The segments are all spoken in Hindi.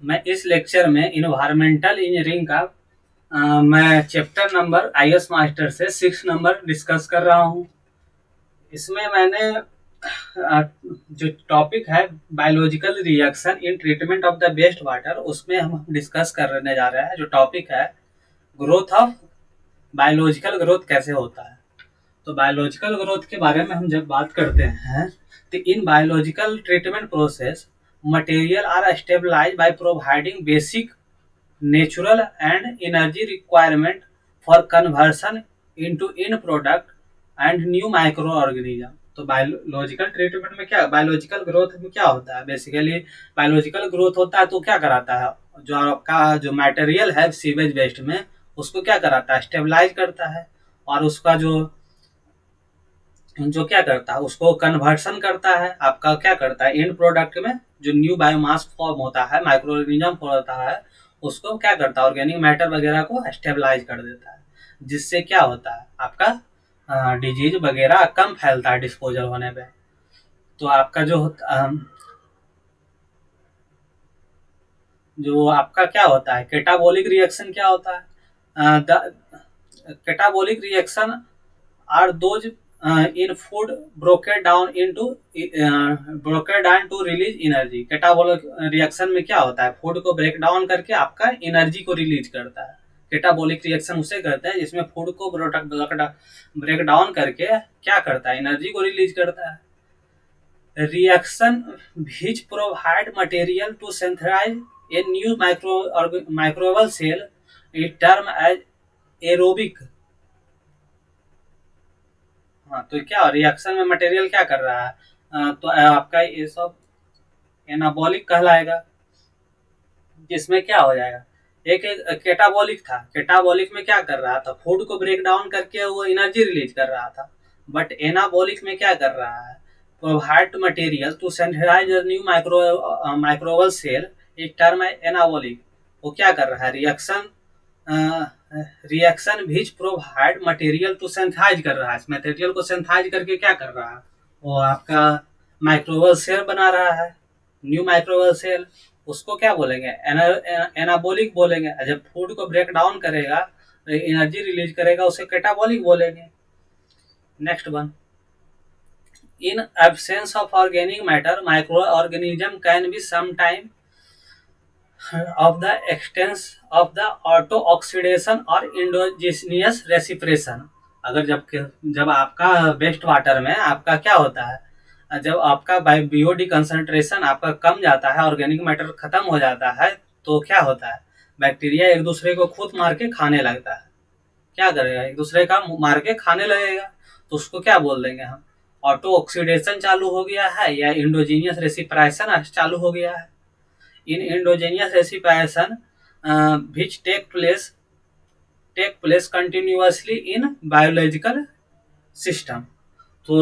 मैं इस लेक्चर में इन्वायरमेंटल इंजीनियरिंग का मैं चैप्टर नंबर आईएस मास्टर से 6 नंबर डिस्कस कर रहा हूँ। इसमें मैंने जो टॉपिक है biological reaction in treatment of the waste water, उसमें हम डिस्कस करने जा रहे हैं। जो टॉपिक है ग्रोथ ऑफ बायोलॉजिकल ग्रोथ कैसे होता है। तो बायोलॉजिकल ग्रोथ के बारे में हम जब बात करते हैं तो in biological treatment process material are stabilize by providing basic natural and energy requirement for conversion into in product and new micro organism. तो बायोलॉजिकल ट्रीटमेंट में क्या, बायोलॉजिकल ग्रोथ में क्या होता है, बेसिकली बायोलॉजिकल ग्रोथ होता है तो क्या कराता है, जो आपका जो मटेरियल है सीवेज वेस्ट में उसको क्या कराता है, स्टेबलाइज करता है। और उसका जो जो क्या करता है उसको कन्वर्सन करता है, आपका क्या करता है एंड प्रोडक्ट में जो न्यू बायोमास फॉर्म होता है, माइक्रो ऑर्गेनिज्म होता है, उसको क्या करता है ऑर्गेनिक मैटर वगैरह को स्टेबलाइज कर देता है। जिससे क्या होता है आपका डिजीज वगैरह कम फैलता है डिस्पोजल होने पे। तो आपका जो आपका क्या होता है कैटाबोलिक रिएक्शन क्या होता है। Catabolic reaction are those in food broken down to release energy। Catabolic reaction में क्या होता है, फूड को ब्रेक डाउन करके आपका एनर्जी को रिलीज करता है। कैटाबोलिक रिएक्शन उसे करते हैं जिसमें फूड को ब्रेक डाउन करके क्या करता है, एनर्जी को रिलीज करता है। Reaction which provide material to synthesize a new microbial cell is termed as aerobic। हाँ, तो क्या रिएक्शन में मटेरियल क्या कर रहा है, तो आपका ये सब एनाबॉलिक कहलाएगा। जिसमें क्या हो जाएगा, एक एक कैटाबॉलिक था, कैटाबॉलिक में क्या कर रहा था, फूड को ब्रेक डाउन करके वो एनर्जी रिलीज कर रहा था। बट एनाबॉलिक में क्या कर रहा है, provide material to synthesize new microbial cell. एक टर्म है एनाबॉलिक। वो क्या कर रहा है reaction, reaction which provide material to synthesize कर रहा है, इस मटेरियल को सिंथेसाइज करके क्या कर रहा है, वो आपका माइक्रोवल सेल बना रहा है, न्यू माइक्रोवल सेल। उसको क्या बोलेंगे, एनाबोलिक बोलेंगे। जब फूड को ब्रेक डाउन करेगा, एनर्जी रिलीज करेगा, उसे कैटाबॉलिक बोलेंगे। Next one, in absence of organic matter micro organism can be some time of the extent of the auto oxidation और endogenous respiration। अगर जब आपका वेस्ट वाटर में आपका क्या होता है, जब आपका बीओडी कंसंट्रेशन आपका कम जाता है, ऑर्गेनिक मैटर खत्म हो जाता है, तो क्या होता है बैक्टीरिया एक दूसरे को खुद मार के खाने लगता है। क्या करेगा, एक दूसरे का मार के खाने लगेगा। तो उसको क्या बोल देंगे हम, ऑटो ऑक्सीडेशन चालू हो गया है या इंडोजीनियस रेसिप्रेशन चालू हो गया है। इन endogenous respiration which take place continuously in biological system। तो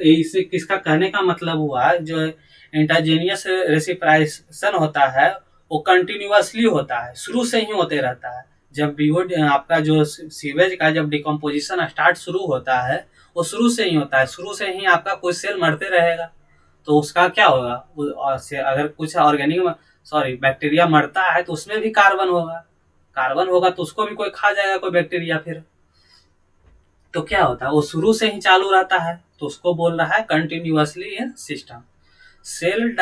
इसे किसका कहने का मतलब हुआ, जो इंटरजेनियस रेसिप्रेशन होता है वो कंटिन्यूअसली होता है, शुरू से ही होते रहता है। जब बीओ आपका जो सीवेज का जब डिकम्पोजिशन स्टार्ट शुरू होता है, वो शुरू से ही होता है, शुरू से ही आपका कुछ सेल मरते रहेगा। तो उसका क्या होगा, अगर कुछ ऑर्गेनिक सॉरी बैक्टीरिया मरता है तो उसमें भी कार्बन होगा, कार्बन होगा तो उसको भी कोई खा जाएगा, कोई बैक्टीरिया। फिर तो क्या होता है, वो शुरू से ही चालू रहता है, तो उसको बोल रहा है कंटिन्यूअसली इन सिस्टम। सेल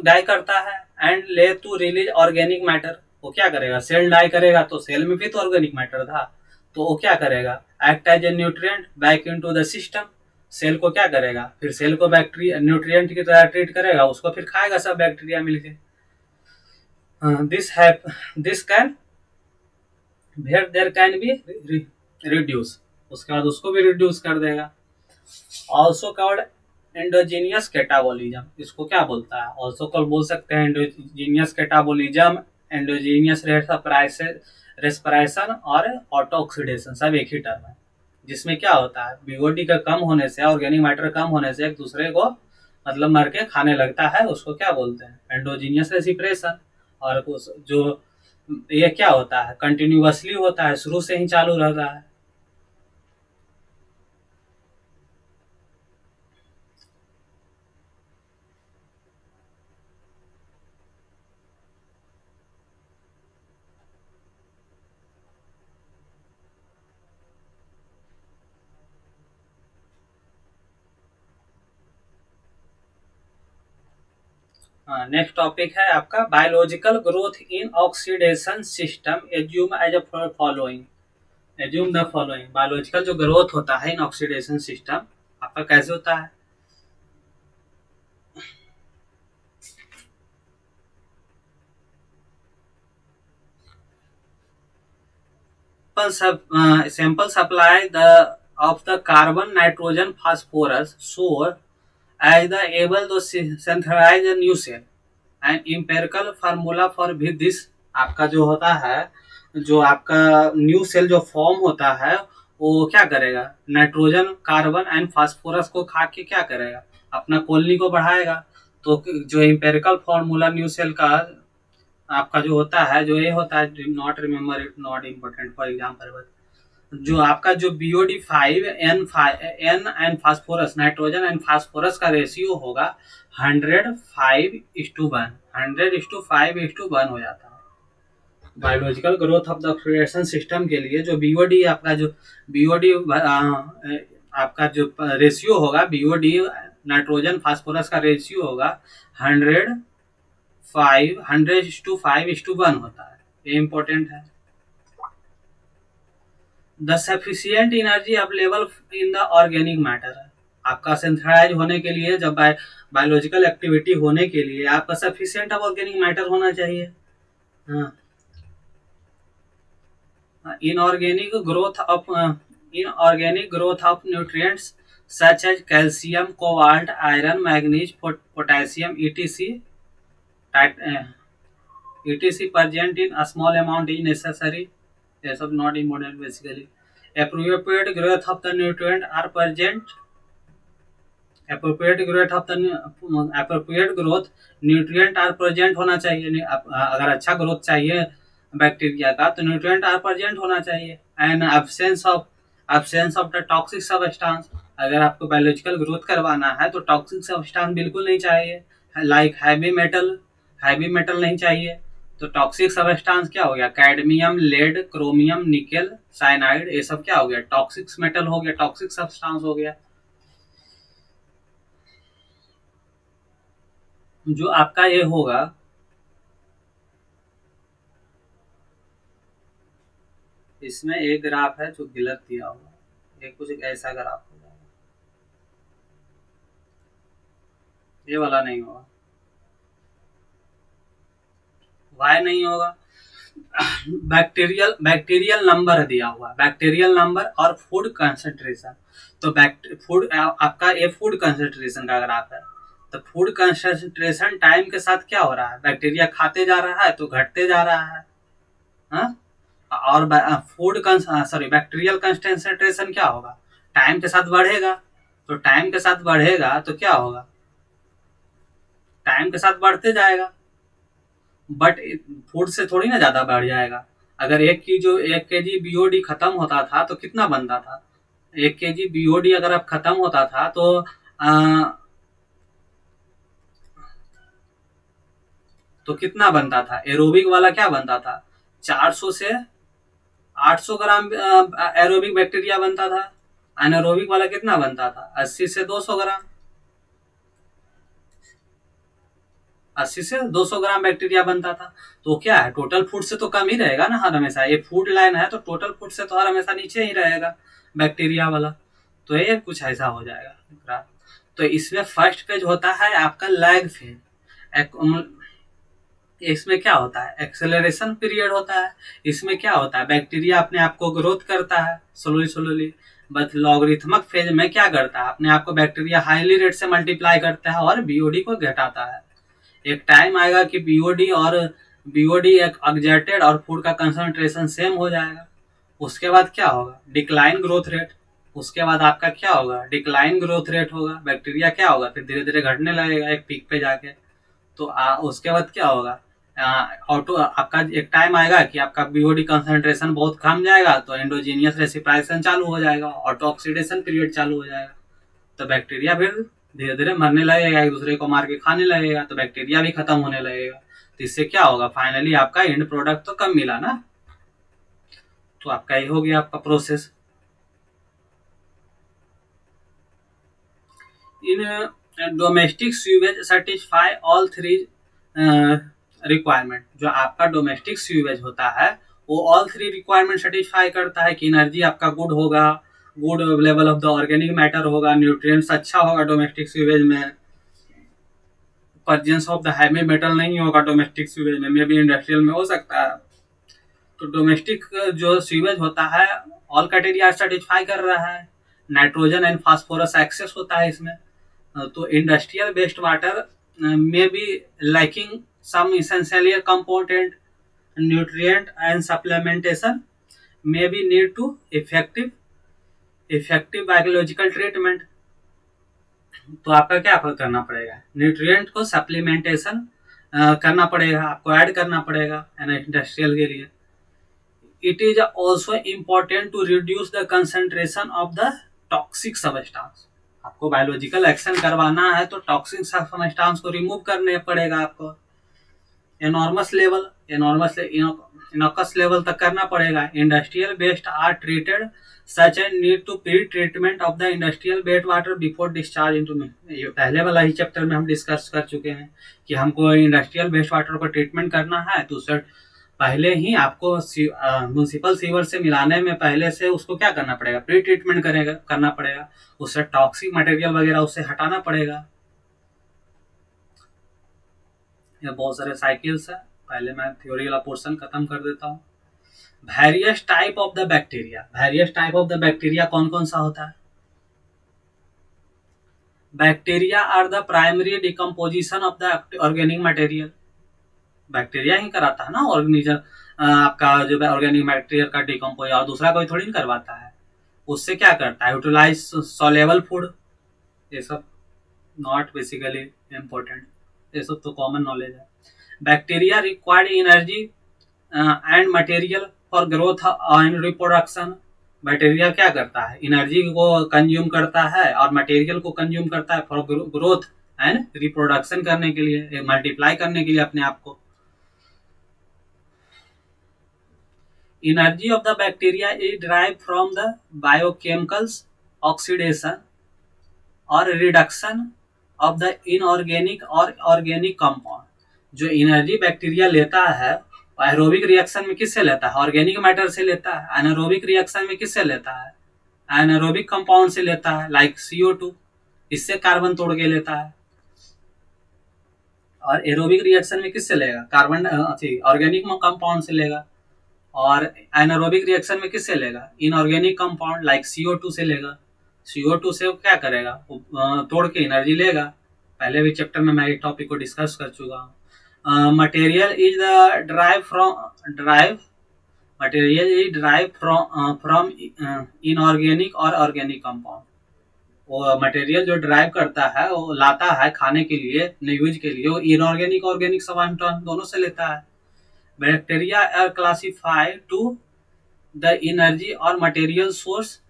डाई करता है एंड ले टू रिलीज ऑर्गेनिक मैटर। वो क्या करेगा, सेल डाई करेगा तो सेल में भी तो ऑर्गेनिक मैटर था, तो वो क्या करेगा act as a nutrient back into the system. Cell को क्या करेगा, फिर सेल को बैक्टीरिया न्यूट्रिएंट की तरह ट्रीट करेगा, उसको फिर खाएगा सब बैक्टीरिया मिलके। This can there can be reduce, उसके बाद उसको भी रिड्यूस कर देगा। ऑल्सो कॉल्ड एंडोजीनियस कैटाबोलिज्म, इसको क्या बोलता है, ऑल्सो कॉल बोल सकते हैं एंडोजीनियस कैटाबोलिज्म, एंडोजीनियस रेस्पिरेशन और ऑटो ऑक्सीडेशन, सब एक ही टर्म है। जिसमें क्या होता है बीओडी का कम होने से, ऑर्गेनिक मैटर कम होने से एक दूसरे को मतलब मर के खाने लगता है, उसको क्या बोलते हैं एंडोजीनियस रेसिप्रेशन। और जो ये क्या होता है कंटिन्यूअसली होता है, शुरू से ही चालू रहता है। नेक्स्ट टॉपिक है आपका biological growth in oxidation system assume as a following. Assume the following, biological जो ग्रोथ होता है इन ऑक्सीडेशन सिस्टम आपका कैसे होता है। Sample supply the of the carbon, nitrogen, phosphorus source as the able to synthesize a new cell and empirical formula for this। आपका जो होता है, जो आपका न्यू सेल जो फॉर्म होता है वो क्या करेगा, नाइट्रोजन कार्बन एंड फास्फोरस को खा के क्या करेगा, अपना कॉलोनी को बढ़ाएगा। तो जो एम्पेरिकल फॉर्मूला न्यू सेल का आपका जो होता है, जो ये होता है, not remember it, not important for example, जो आपका जो BOD5 N and phosphorus, nitrogen and phosphorus का रेशियो होगा 100:5:1, 100:5:1 हो जाता है। Biological growth of the oxidation system के लिए जो BOD आपका जो BOD आपका जो रेशियो होगा, BOD नाइट्रोजन फास्फोरस का रेशियो होगा 100:5:1 होता है। ये इम्पोर्टेंट है। The sufficient energy available in the organic matter, आपका सिंथेसाइज होने के लिए, जब बायोलॉजिकल एक्टिविटी होने के लिए आपका सफिशियंट ऑर्गेनिक मैटर होना चाहिए। Inorganic growth of nutrients such as calcium, cobalt, iron, manganese, potassium etc present in a small amount is necessary. Yes, of not important basically. Appropriate growth of the nutrient are present. appropriate growth nutrient are present होना चाहिए। अगर अच्छा ग्रोथ चाहिए बैक्टीरिया का तो न्यूट्रिएंट आर प्रेजेंट होना चाहिए। And absence of the toxic substance, अगर आपको बायोलॉजिकल ग्रोथ करवाना है तो टॉक्सिक सबस्टेंस बिल्कुल नहीं चाहिए। लाइक हैवी मेटल नहीं चाहिए। तो टॉक्सिक सबस्टेंस क्या हो गया, cadmium, lead, chromium, nickel, cyanide, ये सब क्या हो गया, टॉक्सिक मेटल हो गया, टॉक्सिक सबस्टेंस हो गया। जो आपका ये होगा, इसमें एक ग्राफ है जो गलत दिया हुआ, ये कुछ ऐसा ग्राफ हो जाएगा, ये वाला नहीं होगा। वाई नहीं होगा, बैक्टीरियल नंबर दिया हुआ, बैक्टीरियल नंबर और फूड कंसंट्रेशन। तो फूड आपका ये फूड कंसंट्रेशन का ग्राफ है। तो फूड कंसंट्रेशन टाइम के साथ क्या हो रहा है, बैक्टीरिया खाते जा रहा है तो घटते जा रहा है। हा? और बैक्टीरियल कंसंट्रेशन क्या होगा, टाइम के साथ बढ़ेगा। तो टाइम के साथ बढ़ेगा तो क्या होगा, टाइम के साथ बढ़ते जाएगा, बट फूड से थोड़ी ना ज्यादा बढ़ जाएगा। अगर 1 kg BOD खत्म होता था तो कितना बनता था, 1 kg BOD अगर अब खत्म होता था तो कितना बनता था, एरोबिक वाला क्या बनता था, 400 से 800 ग्राम एरोबिक बैक्टीरिया बनता था। अनएरोबिक वाला कितना बनता था, 80 से 200 ग्राम, 80 से 200 ग्राम बैक्टीरिया बनता था। तो क्या है, टोटल फूड से तो कम ही रहेगा ना हर हमेशा। ये फूड लाइन है तो टोटल फूड से तो हर हमेशा नीचे ही रहेगा बैक्टीरिया वाला। तो ये कुछ ऐसा हो जाएगा। तो इसमें फर्स्ट पेज होता है आपका लैग फेज। इसमें क्या होता है, एक्सेलरेशन पीरियड होता है। इसमें क्या होता है, बैक्टीरिया अपने आप को ग्रोथ करता है स्लोली, बट लॉगरिथमिक फेज में क्या करता है, अपने आप को बैक्टीरिया हाईली रेट से मल्टीप्लाई करता है और BOD को घटाता है। एक टाइम आएगा कि BOD एक एक्सर्टेड और फूड का कंसंट्रेशन सेम हो जाएगा। उसके बाद क्या होगा, डिक्लाइन ग्रोथ रेट। उसके बाद आपका क्या होगा, डिक्लाइन ग्रोथ रेट होगा। बैक्टीरिया क्या होगा, फिर धीरे धीरे घटने लगेगा एक पीक पे जाके। तो उसके बाद क्या होगा, ऑटो आपका एक टाइम आएगा कि आपका BOD कंसंट्रेशन बहुत कम जाएगा तो एंडोजीनियस रेसिप्राइजेशन चालू हो जाएगा, ऑटो ऑक्सीडेशन पीरियड चालू हो जाएगा। तो बैक्टीरिया फिर धीरे धीरे मरने लगेगा, एक दूसरे को मार के खाने लगेगा, तो बैक्टीरिया भी खत्म होने लगेगा। तो इससे क्या होगा, फाइनली आपका एंड प्रोडक्ट तो कम मिला ना। तो आपका ये हो गया आपका process. In domestic sewage satisfy all three requirement, जो आपका डोमेस्टिक सीवेज होता है वो ऑल थ्री रिक्वायरमेंट सेटिस्फाई करता है कि एनर्जी आपका गुड होगा, good level of the organic matter होगा, न्यूट्रिएंट्स अच्छा होगा डोमेस्टिक सीवेज में, presence of the heavy metal नहीं होगा डोमेस्टिक सीवेज में, मे बी इंडस्ट्रियल में हो सकता है। तो डोमेस्टिक जो सीवेज होता है ऑल क्राइटेरिया सेटिस्फाई कर रहा है, नाइट्रोजन एंड फास्फोरस एक्सेस होता है इसमें। तो इंडस्ट्रियल वेस्ट वाटर में be lacking some essential component, nutrient and supplementation may be need to effective biological treatment. तो आपका क्या करना पड़ेगा, न्यूट्रिएंट को सप्लीमेंटेशन करना पड़ेगा, आपको ऐड करना पड़ेगा इंडस्ट्रियल के लिए। It is also important to reduce the concentration of the toxic substance. आपको बायोलॉजिकल एक्शन करवाना है तो टॉक्सिक सबस्टांस को रिमूव करने पड़ेगा आपको, इनॉकस लेवल तक करना पड़ेगा। Industrial waste are treated such and need to pre treatment of the industrial waste water before discharge into में। ये पहले वाला ही चैप्टर में हम डिस्कस कर चुके हैं कि हमको इंडस्ट्रियल वेस्ट वाटर को ट्रीटमेंट करना है तो उससे पहले ही आपको म्यूनिसिपल सीवर से मिलाने में पहले से उसको क्या करना पड़ेगा, प्री ट्रीटमेंट करना पड़ेगा, उससे टॉक्सिक मटेरियल वगैरह उससे हटाना पड़ेगा। ये बहुत सारे साइकिल्स है, पहले मैं थ्योरी वाला पोर्शन खत्म कर देता हूँ। Various type of the bacteria, various type of the bacteria कौन कौन सा होता है? Bacteria are the primary decomposition of the organic material. Bacteria ही कराता है ना ऑर्गेनिज्म, आपका जो ऑर्गेनिक मटेरियल का डिकम्पोज, और दूसरा कोई थोड़ी नहीं करवाता है। उससे क्या करता है, यूटिलाइज सॉल्युबल फूड, ये सब नॉट बेसिकली इम्पोर्टेंट, ये सब तो कॉमन नॉलेज है। Bacteria required energy and material for growth and reproduction. Bacteria क्या करता है, एनर्जी को कंज्यूम करता है और मटेरियल को कंज्यूम करता है फॉर ग्रोथ एंड रिप्रोडक्शन करने के लिए, मल्टीप्लाई करने के लिए अपने आप को। Energy of the bacteria is derive from the biochemicals oxidation और रिडक्शन ऑफ द इनऑर्गेनिक और ऑर्गेनिक कंपाउंड। जो एनर्जी बैक्टीरिया लेता है एरोबिक रिएक्शन में किससे लेता है, ऑर्गेनिक मैटर से लेता है। एनारोबिक रिएक्शन में किससे लेता है, एनारोबिक कंपाउंड से लेता है, लाइक CO2, इससे कार्बन तोड़ के लेता है। और एरोबिक रिएक्शन में किससे लेगा, कार्बन ऑर्गेनिक कंपाउंड से लेगा। और एनारोबिक रिएक्शन में किससे लेगा, इनऑर्गेनिक कंपाउंड लाइक CO2 से लेगा। CO2 से वो क्या करेगा, तोड़ के एनर्जी लेगा। पहले भी चैप्टर में मैं इस टॉपिक को डिस्कस कर चुका हूँ। मटेरियल इज फ्रॉम इनऑर्गेनिक और ऑर्गेनिक कंपाउंड। वो मटेरियल जो ड्राइव करता है, वो लाता है खाने के लिए, यूज के लिए, वो इनऑर्गेनिक ऑर्गेनिक सबस्टेंस दोनों से लेता है। Bacteria are classified to the energy और मटेरियल सोर्स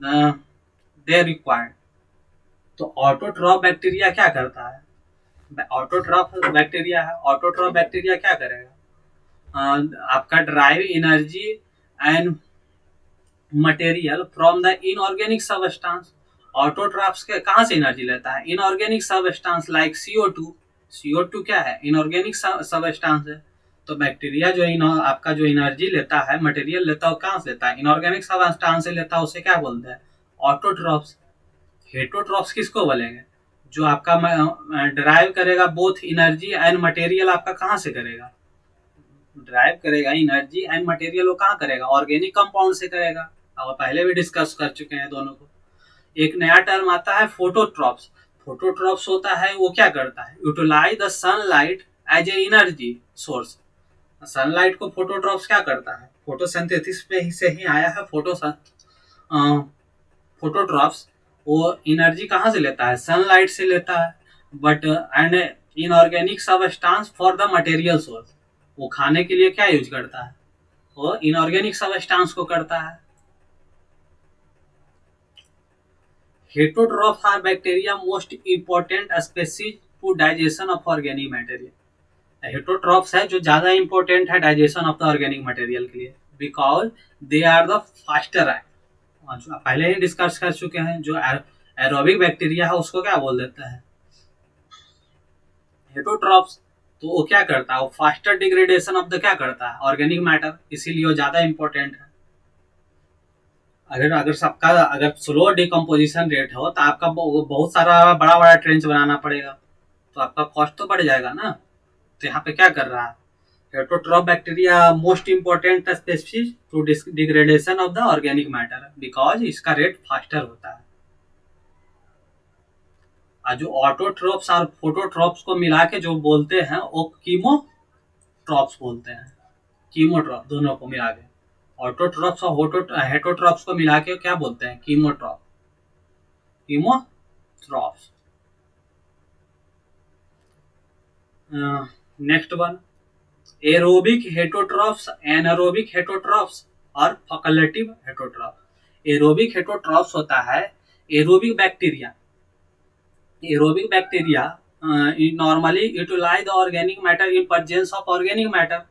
दे रिक्वायर्ड। तो ऑटोट्रॉफ बैक्टीरिया क्या करता है, ऑटोट्रॉफ बैक्टीरिया है। ऑटोट्रॉफ बैक्टीरिया क्या करेगा, आपका drive energy and material from the inorganic substance. Autotrophs के कहाँ से एनर्जी लेता है, inorganic substance like CO2। CO2 क्या है, इनऑर्गेनिक सबस्टेंस है। तो बैक्टीरिया जो आपका जो एनर्जी लेता है, मटेरियल लेता है, कहाँ से लेता है, इनऑर्गेनिक सबस्टेंस से लेता है। उसे क्या बोलते हैं, ऑटोट्रॉफ्स। हेटरोट्रॉफ्स किसको बोलेंगे, जो आपका ड्राइव करेगा बोथ एनर्जी एंड मटेरियल, आपका कहाँ से करेगा, ड्राइव करेगा एनर्जी एंड मटेरियल, वो कहाँ करेगा, ऑर्गेनिक कंपाउंड से करेगा। और पहले भी डिस्कस कर चुके हैं दोनों को। एक नया टर्म आता है फोटोट्रॉप्स। फोटोट्रॉप्स होता है, वो क्या करता है, utilize the sunlight as a energy source. Sunlight को फोटोट्रॉप्स क्या करता है, फोटोसिंथेसिस पे से ही आया है फोटोट्रॉप्स। वो एनर्जी कहाँ से लेता है, सनलाइट से लेता है, but and inorganic substance for the material source. वो खाने के लिए क्या यूज करता है, वो इनऑर्गेनिक सबस्टेंस को करता है। Heterotrophs are bacteria most important species to digestion of organic material. Heterotrophs है जो ज्यादा इंपॉर्टेंट है digestion of the organic material के लिए, because they are the faster act. पहले ही डिस्कस कर चुके हैं, जो एरोबिक बैक्टीरिया है उसको क्या बोल देता है, हेटरोट्रॉफ्स। तो वो क्या करता है, वो फास्टर डिग्रेडेशन ऑफ द क्या करता है, ऑर्गेनिक मैटर, इसीलिए वो ज्यादा इंपॉर्टेंट है। अगर अगर सबका अगर स्लो डिकम्पोजिशन रेट हो तो आपका बहुत सारा बड़ा बड़ा ट्रेंच बनाना पड़ेगा, तो आपका कॉस्ट तो बढ़ जाएगा ना। तो यहाँ पे क्या कर रहा है, heterotroph bacteria most important species to degradation of the organic matter because इसका रेट फास्टर होता है। और जो ऑटोट्रॉप्स और फोटोट्रॉप्स को मिला के जो बोलते हैं वो कीमोट्रॉप्स बोलते हैं। कीमोट्रॉप दोनों को मिला के, ऑटोट्रॉप्स और हेटोट्रॉप्स को मिला के क्या बोलते हैं, chemotroph, chemotrophs. Next one, aerobic heterotrophs, anaerobic heterotrophs और फैकल्टेटिव हेटोट्रॉप। एरोबिक हेटोट्रॉप्स होता है aerobic bacteria, aerobic bacteria normally utilize the organic matter in presence of organic matter,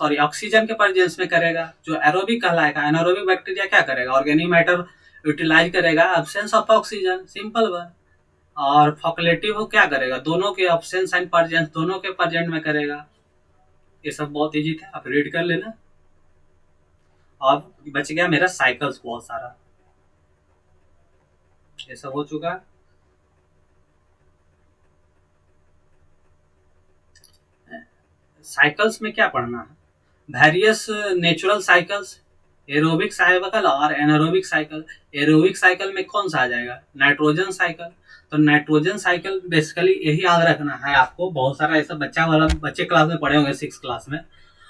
sorry oxygen के प्रेजेंस में करेगा। जो एरोबिक कहलाएगा, एनारोबिक बैक्टीरिया क्या करेगा, ऑर्गेनिक मैटर यूटिलाइज करेगा absence of oxygen, simple one. और फैकल्टेटिव वो क्या करेगा, दोनों के एब्सेंस एंड प्रेजेंस दोनों के प्रेजेंट में करेगा। ये सब बहुत इजी था, आप रीड कर लेना। अब बच गया मेरा साइकिल्स बहुत सारा, ये सब हो चुका। साइकिल्स में क्या पढ़ना है, various natural cycles, aerobic cycle और एनारोबिक साइकिल। एरोबिक साइकिल में कौन सा आ जाएगा, नाइट्रोजन साइकिल। तो नाइट्रोजन साइकिल बेसिकली यही याद रखना है आपको, बहुत सारा ऐसा बच्चे क्लास में पढ़े होंगे 6 क्लास में,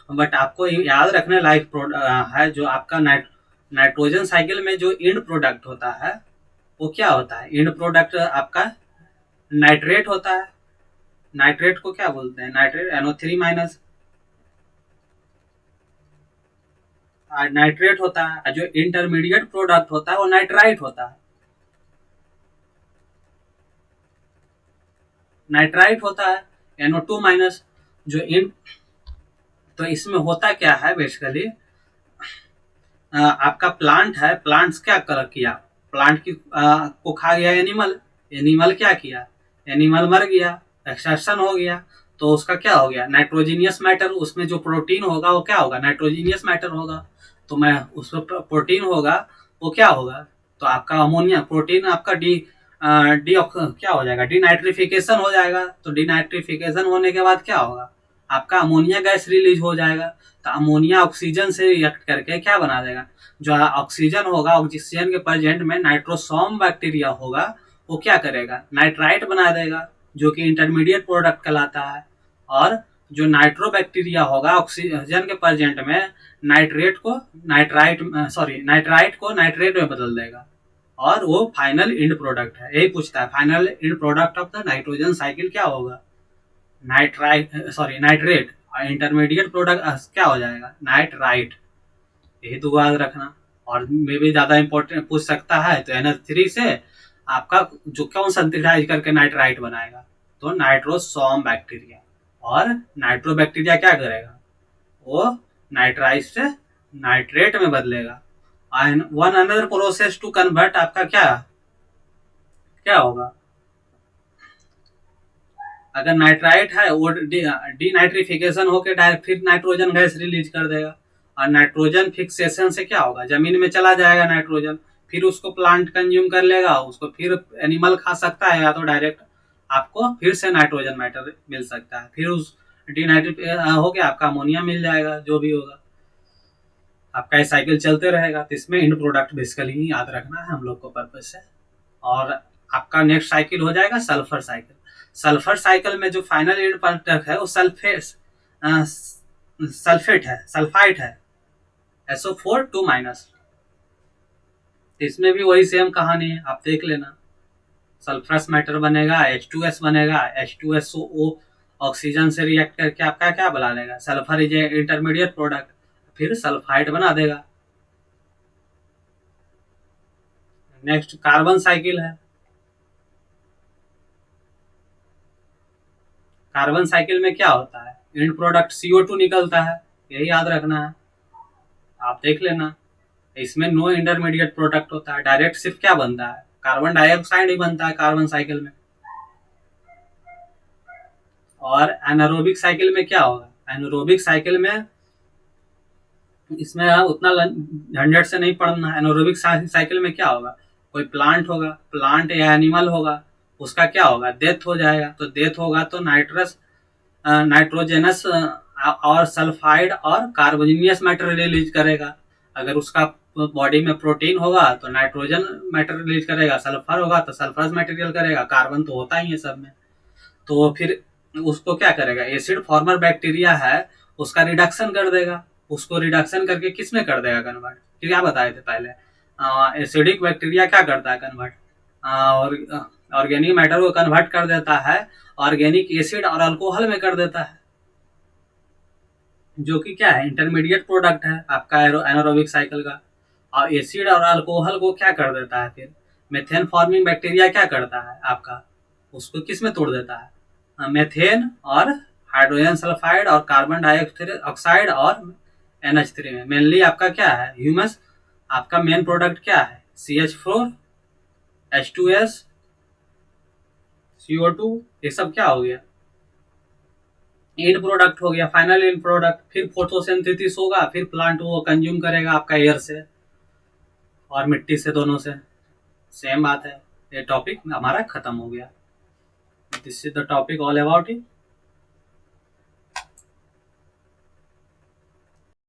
बट आपको याद रखने लायक है जो आपका नाइट्रोजन साइकिल में जो इंड प्रोडक्ट होता है वो क्या होता है, इंड प्रोडक्ट आपका नाइट्रेट होता है। नाइट्रेट को क्या बोलते हैं, नाइट्रेट NO3 माइनस नाइट्रेट होता है। जो इंटरमीडिएट प्रोडक्ट होता है वो नाइट्राइट होता है, नाइट्राइट होता है NO2 माइनस। जो इन तो इसमें होता क्या है बेसिकली, आपका प्लांट है, प्लांट्स क्या कर किया, प्लांट की को खा गया एनिमल, एनिमल क्या किया, एनिमल मर गया, एक्सट्रैक्शन हो गया, तो उसका क्या हो गया, नाइट्रोजीनियस मैटर, उसमें जो प्रोटीन होगा वो क्या होगा, नाइट्रोजीनियस मैटर होगा। तो मैं उसमें प्रोटीन होगा वो क्या होगा, तो आपका अमोनिया प्रोटीन आपका डी क्या हो जाएगा, डीनाइट्रिफिकेशन हो जाएगा। तो डीनाइट्रिफिकेशन होने के बाद क्या होगा, आपका अमोनिया गैस रिलीज हो जाएगा। तो अमोनिया ऑक्सीजन से रिएक्ट करके क्या बना देगा, जो ऑक्सीजन होगा, ऑक्सीजन के प्रेजेंट में नाइट्रोसोम बैक्टीरिया होगा, वो क्या करेगा, नाइट्राइट बना देगा, जो कि इंटरमीडिएट प्रोडक्ट कहलाता है। और जो नाइट्रो बैक्टीरिया होगा ऑक्सीजन के प्रेजेंट में नाइट्राइट को नाइट्रेट में बदल देगा, और वो फाइनल इंड प्रोडक्ट है। यही पूछता है, final end product of the nitrogen cycle क्या होगा, नाइट्रेट। इंटरमीडिएट प्रोडक्ट क्या हो जाएगा, नाइट्राइट। यही तो याद रखना। और मे भी ज्यादा इंपॉर्टेंट पूछ सकता है तो NH3 से आपका जो कौन सिंथेसाइज करके नाइट्राइट बनाएगा, तो नाइट्रोसोम बैक्टीरिया। और नाइट्रो बैक्टीरिया क्या करेगा, वो नाइट्राइट से नाइट्रेट में बदलेगा। One another process to convert आपका क्या क्या होगा, अगर नाइट्राइट है वो डीनाइट्रिफिकेशन होकर डायरेक्ट फिर नाइट्रोजन गैस रिलीज कर देगा। और नाइट्रोजन फिक्सेशन से क्या होगा, जमीन में चला जाएगा नाइट्रोजन, फिर उसको प्लांट कंज्यूम कर लेगा, उसको फिर एनिमल खा सकता है, या तो डायरेक्ट आपको फिर से नाइट्रोजन मैटर मिल सकता है, फिर उस डीनाइट्रिक हो गया, आपका अमोनिया मिल जाएगा, जो भी होगा आपका ये साइकिल चलते रहेगा। तो इसमें इंड प्रोडक्ट बेसिकली याद रखना है हम लोग को पर्पज से। और आपका नेक्स्ट साइकिल हो जाएगा सल्फर साइकिल। सल्फर साइकिल में जो फाइनल इंड प्रोडक्ट है वो सल्फेट है, सल्फाइट है, SO4 2 माइनस। इसमें भी वही सेम कहानी है, आप देख लेना। सल्फरस मैटर बनेगा, H2S बनेगा, H2SO ऑक्सीजन से रिएक्ट करके आपका क्या बना देगा, सल्फर इज इंटरमीडिएट प्रोडक्ट, फिर सल्फाइड बना देगा। नेक्स्ट कार्बन साइकिल है। कार्बन साइकिल में क्या होता है, इंड प्रोडक्ट CO2 निकलता है, यही याद रखना है, आप देख लेना। इसमें नो इंटरमीडिएट प्रोडक्ट होता है, डायरेक्ट सिर्फ क्या बनता है, कार्बन डाइऑक्साइड ही बनता है कार्बन साइकिल में। और एनारोबिक साइकिल में क्या होगा, एनारोबिक साइकिल में इसमें उतना झंझट से नहीं पढ़ना। एनारोबिक साइकिल में क्या होगा, कोई प्लांट होगा, प्लांट या एनिमल होगा, उसका क्या होगा, डेथ हो जाएगा। तो डेथ होगा तो नाइट्रोजनस और सल्फाइड और कार्बोनियस मैटर रिलीज करेगा। अगर उसका बॉडी में प्रोटीन होगा तो नाइट्रोजन मैटर रिलीज करेगा, सल्फर होगा तो सल्फरस मटेरियल करेगा, कार्बन तो होता ही है सब में। तो फिर उसको क्या करेगा, एसिड फॉर्मर बैक्टीरिया है उसका रिडक्शन कर देगा। उसको रिडक्शन करके किस में कर देगा कन्वर्ट, क्या बताए थे पहले, एसिडिक बैक्टीरिया क्या करता है कन्वर्ट, और ऑर्गेनिक मैटर को कन्वर्ट कर देता है ऑर्गेनिक एसिड और अल्कोहल में कर देता है, जो कि क्या है, इंटरमीडिएट प्रोडक्ट है आपका एनारोबिक साइकिल का। और एसिड और अल्कोहल को क्या कर देता है फिर, मेथेन फॉर्मिंग बैक्टीरिया क्या करता है आपका, उसको किस में तोड़ देता है, मेथेन और हाइड्रोजन सल्फाइड और कार्बन डाइऑक्साइड और NH3 में। मेनली आपका क्या है, ह्यूमस आपका मेन प्रोडक्ट क्या है, CH4 H2S CO2, ये सब क्या हो गया, एंड प्रोडक्ट हो गया, फाइनल एंड प्रोडक्ट। फिर फोटोसिंथेसिस होगा, फिर प्लांट वो कंज्यूम करेगा आपका एयर से और मिट्टी से, दोनों से सेम बात है। ये टॉपिक हमारा खत्म हो गया। This is the topic all about it.